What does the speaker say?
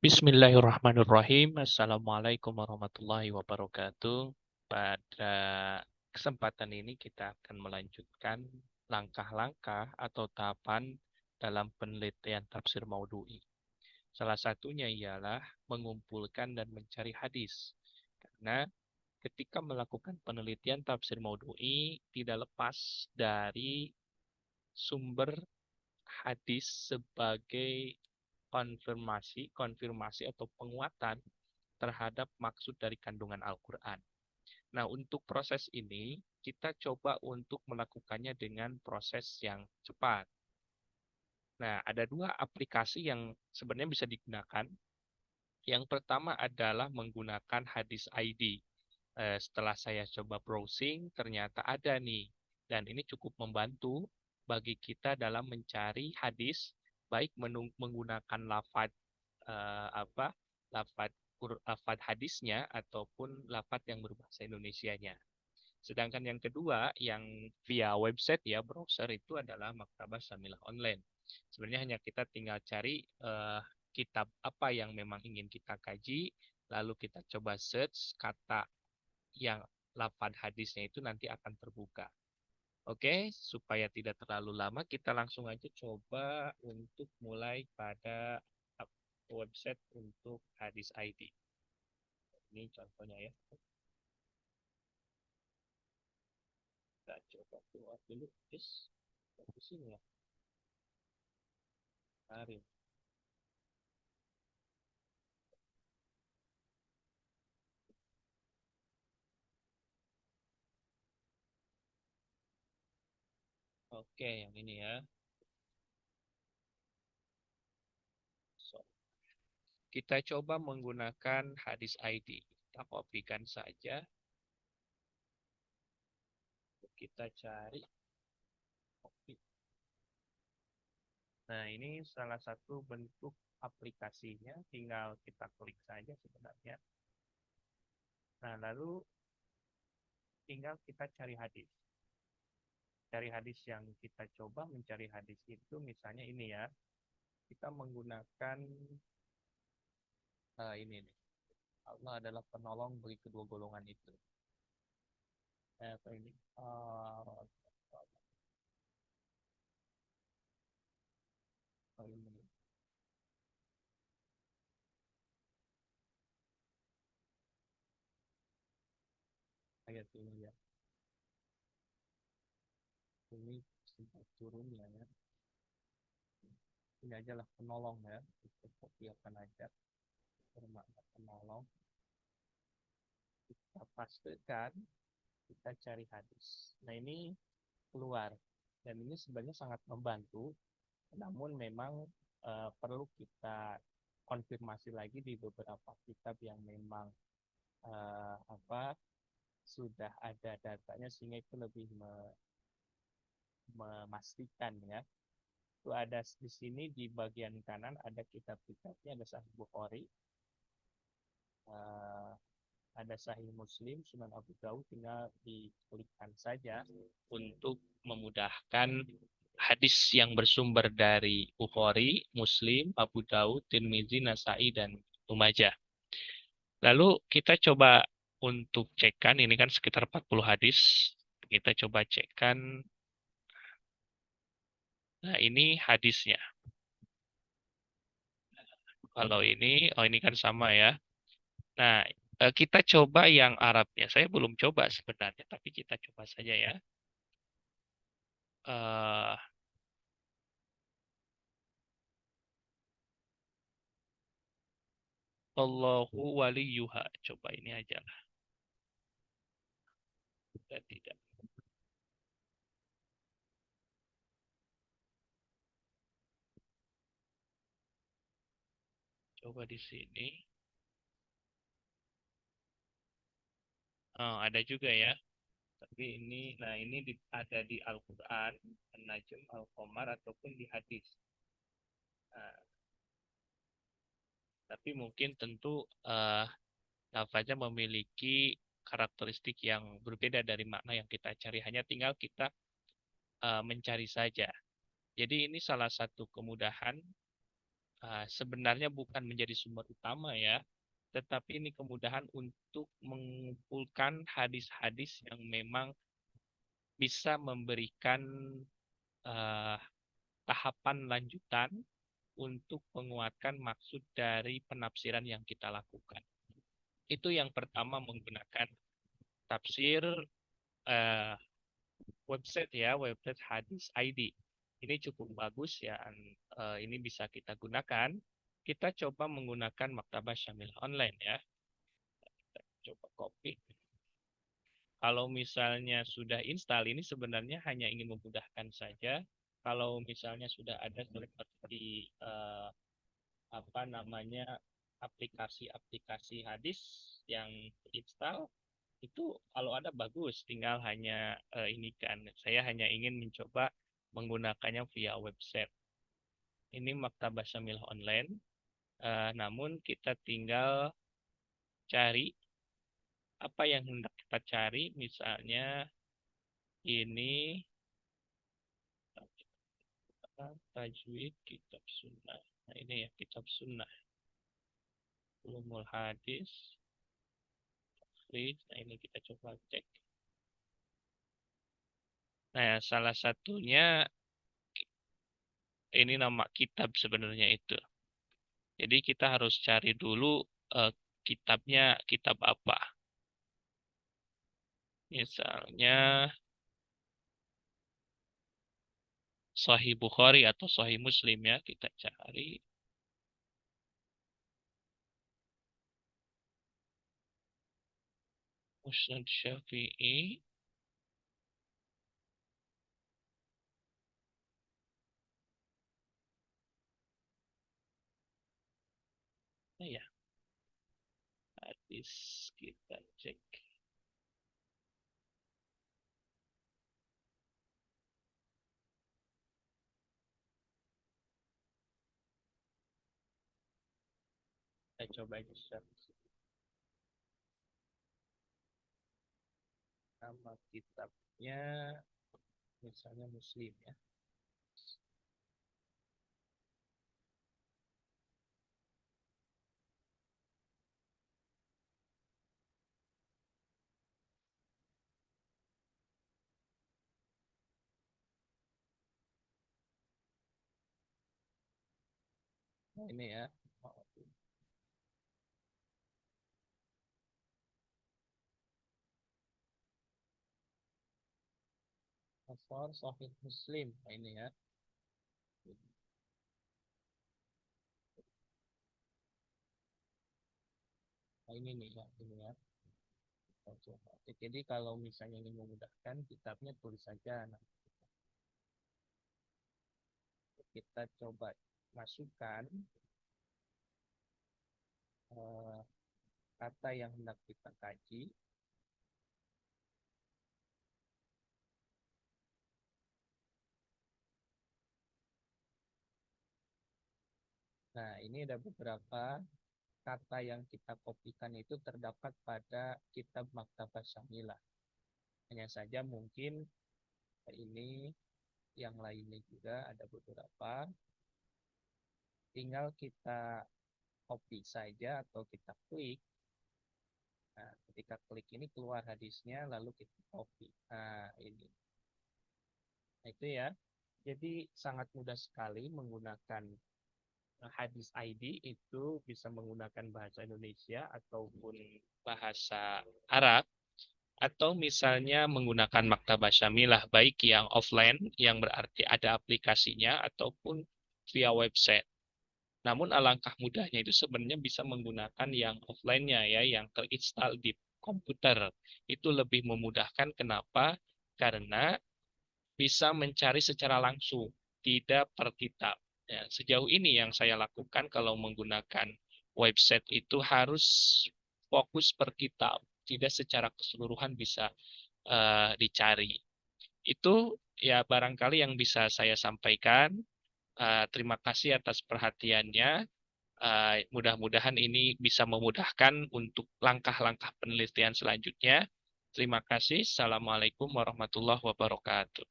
Bismillahirrahmanirrahim. Assalamualaikum warahmatullahi wabarakatuh. Pada kesempatan ini kita akan melanjutkan langkah-langkah atau tahapan dalam penelitian tafsir maudhu'i. Salah satunya ialah mengumpulkan dan mencari hadis. Karena ketika melakukan penelitian tafsir maudhu'i tidak lepas dari sumber hadis sebagai konfirmasi atau penguatan terhadap maksud dari kandungan Al-Quran. Nah, untuk proses ini, kita coba untuk melakukannya dengan proses yang cepat. Nah, ada dua aplikasi yang sebenarnya bisa digunakan. Yang pertama adalah menggunakan Hadis ID. Setelah saya coba browsing, ternyata ada nih. Dan ini cukup membantu bagi kita dalam mencari hadis, baik menggunakan lafaz apa lafaz hadisnya ataupun lafaz yang berbahasa Indonesianya. Sedangkan yang kedua yang via website ya browser itu adalah Maktabah Samilah Online. Sebenarnya hanya kita tinggal cari kitab apa yang memang ingin kita kaji, lalu kita coba search kata yang lafaz hadisnya itu nanti akan terbuka. Oke, supaya tidak terlalu lama, kita langsung aja coba untuk mulai pada website untuk hadis ID. Ini contohnya ya. Kita coba keluar dulu. Yes. Di sini ya. Mari. Oke, yang ini ya. So, kita coba menggunakan hadis ID. Kita kopikan saja. Kita cari. Copy. Nah, ini salah satu bentuk aplikasinya. Tinggal kita klik saja sebenarnya. Nah, lalu tinggal kita cari hadis. Cari hadis yang kita coba mencari hadis itu misalnya ini ya. Kita menggunakan ini nih. Allah adalah penolong bagi kedua golongan itu. Apa ini? Ini ayat ini ya. Ini sempat turun ya. Ini aja lah penolong ya. Kita kopikan aja. Bermakna penolong. Kita pastikan. Kita cari hadis. Nah ini keluar. Dan ini sebenarnya sangat membantu. Namun memang perlu kita konfirmasi lagi di beberapa kitab yang memang sudah ada datanya sehingga itu lebih memastikan ya. Itu ada di sini di bagian kanan ada kitab-kitabnya, ada Sahih Bukhari, ada Sahih Muslim, Sunan Abu Dawud, tinggal diklikkan saja untuk memudahkan hadis yang bersumber dari Bukhari, Muslim, Abu Dawud, Tirmizi, Nasai, dan Ibnu Majah. Lalu kita coba untuk cekkan, ini kan sekitar 40 hadis. Kita coba cekkan. Nah, ini hadisnya. Kalau ini kan sama ya. Nah, kita coba yang Arabnya. Saya belum coba sebenarnya, tapi kita coba saja ya. Eh, Allahu waliyuha. Coba ini aja lah. Kita tidak. Coba di sini. Oh, ada juga ya. Tapi ini, nah ini ada di Al-Quran, An-Najm, Al-Qamar, ataupun di hadis. Nah, tapi mungkin tentu lafaznya memiliki karakteristik yang berbeda dari makna yang kita cari. Hanya tinggal kita mencari saja. Jadi ini salah satu kemudahan sebenarnya bukan menjadi sumber utama ya, tetapi ini kemudahan untuk mengumpulkan hadis-hadis yang memang bisa memberikan eh, tahapan lanjutan untuk menguatkan maksud dari penafsiran yang kita lakukan. Itu yang pertama menggunakan tafsir eh, website ya, website Hadis ID. Ini cukup bagus ya, ini bisa kita gunakan. Kita coba menggunakan Maktabah Syamil Online ya. Kita coba copy. Kalau misalnya sudah install, ini sebenarnya hanya ingin memudahkan saja. Kalau misalnya sudah ada seperti apa namanya aplikasi-aplikasi hadis yang install, itu kalau ada bagus, tinggal hanya ini kan. Saya hanya ingin mencoba menggunakannya via website. Ini Maktabah Syamilah Online. Namun kita tinggal cari apa yang hendak kita cari. Misalnya ini tajwid kitab sunnah. Nah ini ya kitab sunnah. Ulumul hadis. Nah ini kita coba cek. Nah salah satunya ini nama kitab sebenarnya itu. Jadi kita harus cari dulu kitabnya kitab apa. Misalnya Sahih Bukhari atau Sahih Muslim ya, kita cari. Musnad Syafi'i. Nah ya, hadis kita cek. Kita coba aja search. Nama kitabnya misalnya Muslim ya. Nah ini ya. Asar Sahih Muslim. Nah ini ya. Nah ini nih ya, ini ya. Kita coba. Jadi kalau misalnya ingin memudahkan, kitabnya tulis saja. Nah, kita coba masukkan eh, kata yang hendak kita kaji. Nah, ini ada beberapa kata yang kita kopikan itu terdapat pada kitab Maktabah Syamilah. Hanya saja mungkin ini yang lainnya juga ada beberapa. Tinggal kita copy saja atau kita klik. Nah, ketika klik ini keluar hadisnya, lalu kita copy. Nah, ini. Nah, itu ya. Jadi sangat mudah sekali menggunakan hadis ID itu bisa menggunakan bahasa Indonesia ataupun bahasa Arab atau misalnya menggunakan maktabah syamilah baik yang offline yang berarti ada aplikasinya ataupun via website. Namun alangkah mudahnya itu sebenarnya bisa menggunakan yang offline-nya ya yang terinstall di komputer. Itu lebih memudahkan kenapa? Karena bisa mencari secara langsung, tidak per kitab. Ya, sejauh ini yang saya lakukan kalau menggunakan website itu harus fokus per kitab, tidak secara keseluruhan bisa dicari. Itu ya barangkali yang bisa saya sampaikan. Terima kasih atas perhatiannya. Mudah-mudahan ini bisa memudahkan untuk langkah-langkah penelitian selanjutnya. Terima kasih. Assalamualaikum warahmatullahi wabarakatuh.